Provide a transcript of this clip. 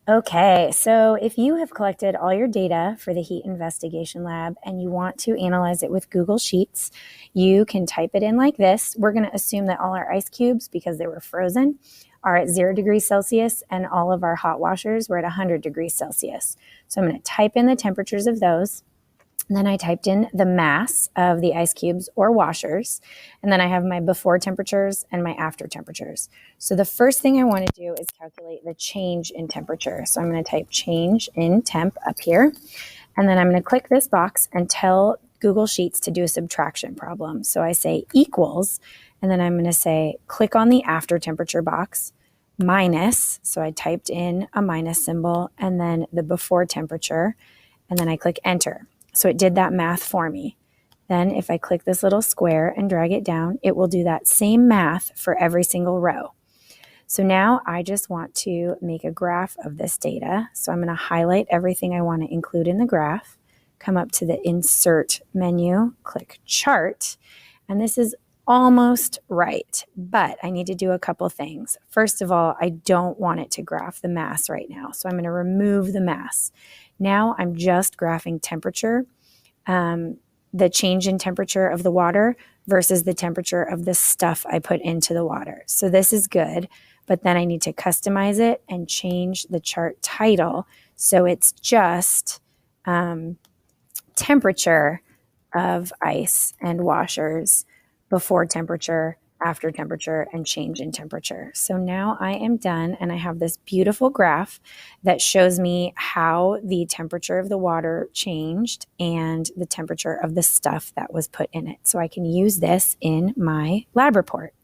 Okay, so if you have collected all your data for the heat investigation lab and you want to analyze it with Google Sheets, you can type it in like this. We're going to assume that all our ice cubes, because they were frozen, are at 0 degrees Celsius and all of our hot washers were at 100 degrees Celsius. So I'm going to type in the temperatures of those. And then I typed in the mass of the ice cubes or washers. And then I have my before temperatures and my after temperatures. So the first thing I want to do is calculate the change in temperature. So I'm going to type change in temp up here. And then I'm going to click this box and tell Google Sheets to do a subtraction problem. So I say equals, and then I'm going to say click on the after temperature box, minus. So I typed in a minus symbol, and then the before temperature, and then I click enter. So it did that math for me. Then if I click this little square and drag it down, it will do that same math for every single row. So now I just want to make a graph of this data. So I'm going to highlight everything I want to include in the graph, come up to the insert menu, click chart, and this is almost right, but I need to do a couple things. First of all, I don't want it to graph the mass right now, so I'm going to remove the mass. Now I'm just graphing temperature, the change in temperature of the water versus the temperature of the stuff I put into the water. So this is good, but then I need to customize it and change the chart title so it's just temperature of ice and washers, before temperature, after temperature, and change in temperature. So now I am done, and I have this beautiful graph that shows me how the temperature of the water changed and the temperature of the stuff that was put in it. So I can use this in my lab report.